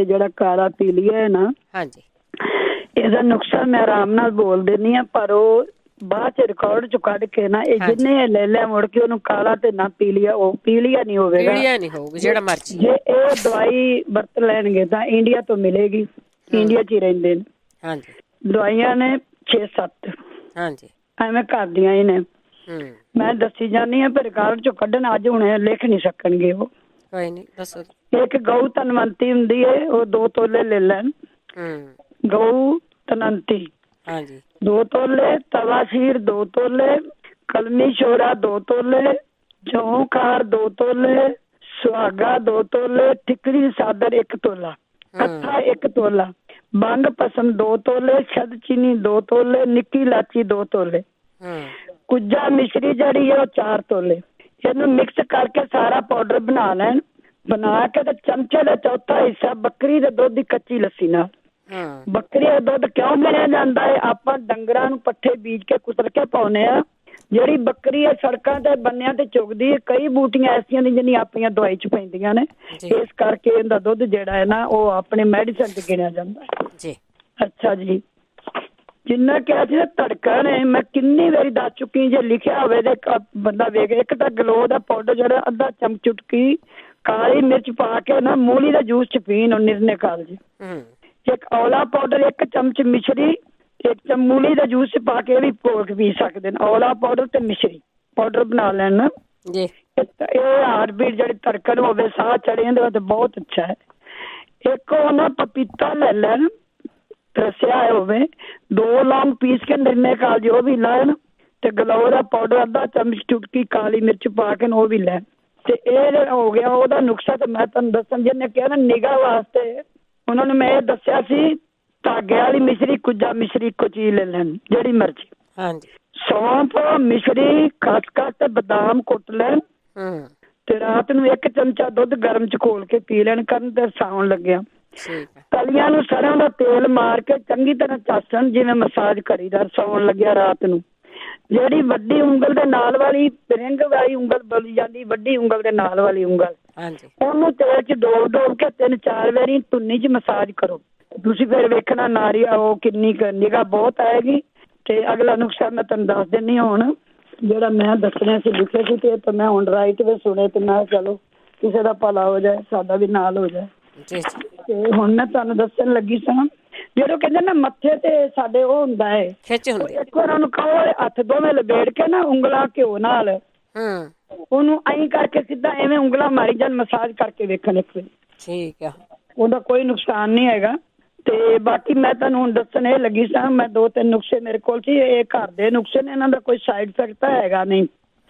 ਜਿਹੜਾ ਕਾਲਾ ਪੀਲੀਆ ਹੈ ਨਾ, ਹਾਂਜੀ, ਇਹਦਾ ਨੁਕਸਾ ਮੈਂ ਆਰਾਮ ਨਾਲ ਬੋਲ ਦਿੰਦੀ ਹਾਂ, ਪਰ ਉਹ ਬਾਅਦ ਚ ਰਿਕਾਰਡ ਚ ਕੱਢ ਕੇ ਨਾ ਇਹ ਜਿੰਨੇ ਲੈ ਲਿਆ ਮੁੜ ਕੇ ਉਹਨੂੰ ਕਾਲਾ ਤੇ ਨਾ ਪੀਲੀਆ, ਉਹ ਪੀਲੀਆ ਨਹੀਂ ਹੋਵੇਗਾ, ਪੀਲੀਆ ਨਹੀਂ ਹੋਊਗਾ, ਜਿਹੜਾ ਮਰਜ਼ੀ। ਜੇ ਇਹ ਦਵਾਈ ਵਰਤ ਲੈਣਗੇ ਤਾਂ ਇੰਡੀਆ ਤੋਂ ਮਿਲੇਗੀ, ਇੰਡੀਆ ਚ ਹੀ ਰਹਿੰਦੇ ਨੇ। ਹਾਂਜੀ, ਦਵਾਈਆਂ ਨੇ 6-7 ਹਾਂਜੀ, ਐਵੇਂ ਕਰਦੀਆਂ ਹੀ ਨੇ। ਮੈਂ ਦੱਸੀ ਜਾਂਦੀ ਹਾਂ, ਪਰ ਰਿਕਾਰਡ ਚੋਂ ਕੱਢਣ ਅੱਜ ਹੁਣ ਲਿਖ ਨਹੀਂ ਸਕਣਗੇ ਉਹ। ਕੋਈ ਨਹੀਂ, ਦੱਸੋ। ਇੱਕ ਗਊ ਧਨਵੰਤੀ ਹੁੰਦੀ ਹੈ, ਉਹ 2 ਤੋਲੇ ਲੈ ਲੈਣ। ਗਊ ਧਨਵੰਤੀ ਹਾਂਜੀ 2 ਤੋਲੇ, ਤਵਾਸ਼ੀਰ 2 ਤੋਲੇ, ਕਲਮੀ ਸ਼ੋਰਾ 2 ਤੋਲੇ, ਚੌਂਕਾਰ 2 ਤੋਲੇ, ਸੁਹਾਗਾ 2 ਤੋਲੇ, ਠਿਕਰੀ ਸਾਦਰ 1 ਤੋਲਾ, ਕੱਥਾ 1 ਤੋਲਾ, ਬੰਗ ਪਸਮ 2 ਤੋਲੇ, ਸ਼ਦ ਚੀਨੀ 2 ਤੋਲੇ, ਨਿੱਕੀ ਇਲਾਚੀ 2 ਤੋਲੇ, ਕੁੱਜਾ ਮਿਸ਼ਰੀ ਜਿਹੜੀ ਹੈ ਉਹ 4 ਤੋਲੇ। ਇਹਨੂੰ ਮਿਕਸ ਕਰਕੇ ਸਾਰਾ ਪਾਊਡਰ ਬਣਾ ਲੈਣ। ਬਣਾ ਕੇ ਤੇ ਚਮਚੇ ਦਾ ਚੌਥਾ ਹਿੱਸਾ ਬੱਕਰੀ ਦੇ ਦੁੱਧ ਦੀ ਕੱਚੀ ਲੱਸੀ ਨਾਲ। ਬੱਕਰੀ ਦਾ ਦੁੱਧ ਕਿਉਂ ਬਣਿਆ ਜਾਂਦਾ ਹੈ? ਆਪਾਂ ਡੰਗਰਾਂ ਨੂੰ ਪੱਠੇ ਬੀਜ ਕੇ ਕੁਤਰ ਕੇ ਪਾਉਂਦੇ ਆ। ਜਿਹੜੀ ਬੱਕਰੀ ਹੈ ਸੜਕਾਂ ਤੇ ਬੰਨਿਆਂ ਤੇ ਚੁਗਦੀ ਹੈ, ਕਈ ਬੂਟੀਆਂ ਐਸੀਆਂ ਨੇ ਜਿਹੜੀਆਂ ਆਪਣੀਆਂ ਦਵਾਈ ਚ ਪੈਂਦੀਆਂ ਨੇ, ਇਸ ਕਰਕੇ ਇਹਦਾ ਦੁੱਧ ਜਿਹੜਾ ਹੈ ਨਾ ਉਹ ਆਪਣੇ ਮੈਡੀਸਨ ਚ ਗਿਣਿਆ ਜਾਂਦਾ ਹੈ। ਅੱਛਾ ਜੀ, ਜਿੰਨਾ ਕਿਹਾ ਸੀ ਧੜਕਣ ਹੈ, ਮੈਂ ਕਿੰਨੀ ਵਾਰੀ ਦੱਸ ਚੁੱਕੀ, ਜੇ ਲਿਖਿਆ ਹੋਵੇ ਤੇ ਬੰਦਾ ਵੇਖ। ਇੱਕ ਤਾਂ ਗਲੋ ਦਾ ਪਾਊਡਰ ਜਿਹੜਾ ਅੱਧਾ ਚੁਟਕੀ ਕਾਲੀ ਮਿਰਚ ਪਾ ਕੇ ਨਾ ਮੂਲੀ ਦਾ ਜੂਸ ਚ ਪੀਣ ਨਿਰਨੇ ਕਾਲ ਜੀ। ਇੱਕ ਔਲਾ ਪਾਊਡਰ 1 ਚਮਚ, ਮਿਸ਼ਰੀ 1 ਚਮਚ, ਮੂਲੀ ਦਾ ਜੂਸ ਪਾ ਕੇ ਵੀ ਭੋਗ ਪੀ ਸਕਦੇ ਨੇ। ਔਲਾ ਪਾਊਡਰ ਤੇ ਮਿਸ਼ਰੀ ਪਾਊਡਰ ਬਣਾ ਲੈਣ ਜੀ। ਇਹ ਹਾਰਟ ਬੀਟ ਜਿਹੜੀ ਧੜਕਣ ਹੋਵੇ, ਸਾਹ ਚੜੇ, ਇਹਦੇ ਵਾਸਤੇ ਬਹੁਤ ਅੱਛਾ ਹੈ। ਇੱਕ ਉਹ ਨਾ ਪਪੀਤਾ ਲੈ ਲੈਣ, ਰਸਿਆ ਹੋਵੇ, 2 ਲੌਂਗ ਪੀਸ ਕੇ ਨਿਰਨੇ ਕਾਲ ਜੀ ਉਹ ਵੀ ਲੈਣ, ਤੇ ਗਲੋ ਦਾ ਪਾਊਡਰ ਅੱਧਾ ਚਮਚ ਚੁਟਕੀ ਕਾਲੀ ਮਿਰਚ ਪਾ ਕੇ ਉਹ ਵੀ ਲੈਣ। ਤੇ ਇਹ ਹੋ ਗਿਆ ਉਹਦਾ ਨੁਕਸਾ। ਤੇ ਮੈਂ ਤੁਹਾਨੂੰ ਦੱਸਣ, ਜਿਹਨੇ ਕਿਹਾ ਨਾ ਨਿਗਾਹ ਵਾਸਤੇ, ਉਹਨਾਂ ਨੂੰ ਮੈਂ ਇਹ ਦੱਸਿਆ ਸੀ ਧਾਗੇ ਵਾਲੀ ਮਿਸ਼ਰੀ, ਕੁੱਜਾ ਮਿਸ਼ਰੀ ਇੱਕੋ ਚੀਜ਼ ਲੈ ਲੈਣ, ਜਿਹੜੀ ਮਰਜ਼ੀ। ਸੌਂਫ, ਮਿਸ਼ਰੀ, ਖਸਖਸ ਤੇ ਬਦਾਮ ਕੁੱਟ ਲੈਣ, ਤੇ ਰਾਤ ਨੂੰ 1 ਚਮਚਾ ਦੁੱਧ ਗਰਮ ਚ ਘੋਲ ਕੇ ਪੀ ਲੈਣ ਕਰਨ ਤੇ ਸੌਣ ਲੱਗਿਆ। ਤਲੀਆਂ ਨੂੰ ਸਰੋਂ ਦਾ ਤੇਲ ਮਾਰ ਕੇ ਚੰਗੀ ਤਰ੍ਹਾਂ ਚਾਸਣ, ਜਿਵੇਂ ਮਸਾਜ ਕਰੀਦਾ ਸੌਣ ਲੱਗਿਆ ਰਾਤ ਨੂੰ। ਜਿਹੜੀ ਵੱਡੀ ਉਂਗਲ ਦੇ ਨਾਲ ਵਾਲੀ ਰਿੰਗ ਵਾਲੀ ਉਂਗਲ ਬੋਲੀ ਜਾਂਦੀ, ਵੱਡੀ ਉਂਗਲ ਦੇ ਨਾਲ ਵਾਲੀ ਉਂਗਲ, ਉਹਨੂੰ ਤੇਲ ਚ ਡੋਬ ਕੇ 3-4 ਵਾਰੀ ਧੁੰਨੀ ਚ ਮਸਾਜ ਕਰੋ। ਤੁਸੀਂ ਫਿਰ ਵੇਖਣਾ ਨਾਰੀ ਉਹ ਕਿੰਨੀ ਨਿਗਾਹ ਬਹੁਤ ਆਏਗੀ। ਤੇ ਅਗਲਾ ਨੁਕਸਾ ਮੈਂ ਤੁਹਾਨੂੰ ਦੱਸ ਦਿੰਦੀ ਹਾਂ। ਹੁਣ ਜਿਹੜਾ ਮੈਂ ਦੱਸਣਾ ਸੀ ਲਿਖੇ ਸੀ, ਤੇ ਤਾਂ ਮੈਂ ਹੁਣ ਰਾਈਟ ਵੇ ਸੁਣੇ, ਤੇ ਮੈਂ ਚਲੋ ਕਿਸੇ ਦਾ ਭਲਾ ਹੋ ਜਾਏ, ਸਾਡਾ ਵੀ ਨਾਲ ਹੋ ਜਾਏ। ਤੇ ਹੁਣ ਮੈਂ ਤੁਹਾਨੂੰ ਦੱਸਣ ਲੱਗੀ ਸਾਂ, ਜਦੋਂ ਕਹਿੰਦੇ ਨਾ ਮੱਥੇ ਤੇ ਸਾਡੇ ਉਹ ਹੁੰਦਾ ਹੈ, ਇੱਕ ਵਾਰ ਉਹਨੂੰ ਕਹੋ ਹੱਥ ਦੋਵੇਂ ਲਬੇੜ ਕੇ ਨਾ ਉਂਗਲਾਂ ਘਿਓ ਨਾਲ ਉਹਨੂੰ ਐਂ ਕਰਕੇ ਸਿੱਧਾ ਐਵੇਂ ਉਂਗਲਾਂ ਮਾਰੀ ਜਾਣ, ਮਸਾਜ ਕਰਕੇ ਵੇਖਣ ਇੱਕ ਵਾਰੀ। ਠੀਕ ਆ, ਉਹਦਾ ਕੋਈ ਨੁਕਸਾਨ ਨਹੀਂ ਹੈਗਾ। ਤੇ ਬਾਕੀ ਮੈਂ ਤੁਹਾਨੂੰ ਹੁਣ ਦੱਸਣ ਇਹ ਲੱਗੀ ਸਾਂ, ਮੈਂ 2-3 ਨੁਕਸੇ ਮੇਰੇ ਕੋਲ ਸੀ, ਇਹ ਘਰ ਦੇ ਨੁਕਸੇ ਨੇ, ਇਹਨਾਂ ਦਾ ਕੋਈ ਸਾਈਡ ਇਫੈਕਟ ਤਾਂ ਹੈਗਾ ਨਹੀਂ।